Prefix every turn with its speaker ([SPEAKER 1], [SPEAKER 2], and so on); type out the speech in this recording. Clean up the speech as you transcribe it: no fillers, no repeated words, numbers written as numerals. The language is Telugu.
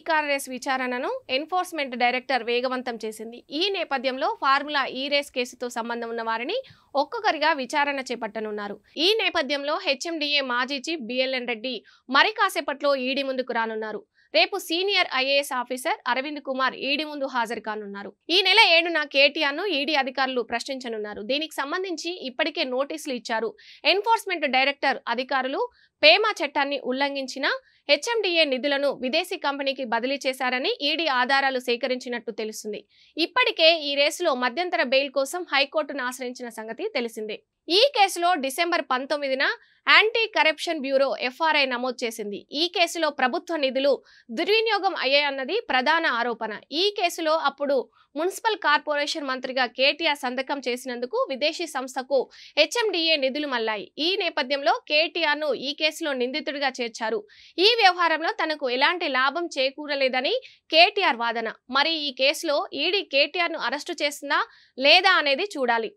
[SPEAKER 1] కార్ రేస్ విచారణను ఎన్ఫోర్స్మెంట్ డైరెక్టర్ వేగవంతం చేసింది. ఈ నేపథ్యంలో ఫార్ములా ఈ రేస్ కేసుతో సంబంధం ఉన్న వారిని ఒక్కొక్కరిగా విచారణ చేపట్టనున్నారు. ఈ నేపథ్యంలో హెచ్ఎండిఏ మాజీ చీఫ్ బిఎల్ఎన్ రెడ్డి మరి కాసేపట్లో ఈడీ ముందుకు రానున్నారు. రేపు senior IAS officer Arvind Kumar ED ముందు హాజరు కానున్నారు. ఈ నెల 7న కేటీఆర్ను ఈడీ అధికారులు ప్రశ్నించనున్నారు. దీనికి సంబంధించి ఇప్పటికే నోటీసులు ఇచ్చారు. ఎన్ఫోర్స్మెంట్ డైరెక్టర్ అధికారులు పేమా చట్టాన్ని ఉల్లంఘించిన హెచ్ఎండిఏ నిధులను విదేశీ కంపెనీకి బదిలీ చేశారని ఈడీ ఆధారాలు సేకరించినట్టు తెలుస్తుంది. ఇప్పటికే ఈ రేసులో మధ్యంతర బెయిల్ కోసం హైకోర్టును ఆశ్రయించిన సంగతి తెలిసిందే. ఈ కేసులో డిసెంబర్ 19న యాంటీ కరప్షన్ బ్యూరో ఎఫ్ఆర్ఐ నమోదు చేసింది. ఈ కేసులో ప్రభుత్వ నిధులు దుర్వినియోగం అయ్యాయన్నది ప్రధాన ఆరోపణ. ఈ కేసులో అప్పుడు మున్సిపల్ కార్పొరేషన్ మంత్రిగా కేటీఆర్ సంతకం చేసినందుకు విదేశీ సంస్థకు హెచ్ఎండిఏ నిధులు మళ్లాయి. ఈ నేపథ్యంలో కేటీఆర్ను ఈ కేసులో నిందితుడిగా చేర్చారు. ఈ వ్యవహారంలో తనకు ఎలాంటి లాభం చేకూరలేదని కేటీఆర్ వాదన. మరి ఈ కేసులో ఈడీ కేటీఆర్ను అరెస్టు చేస్తుందా లేదా అనేది చూడాలి.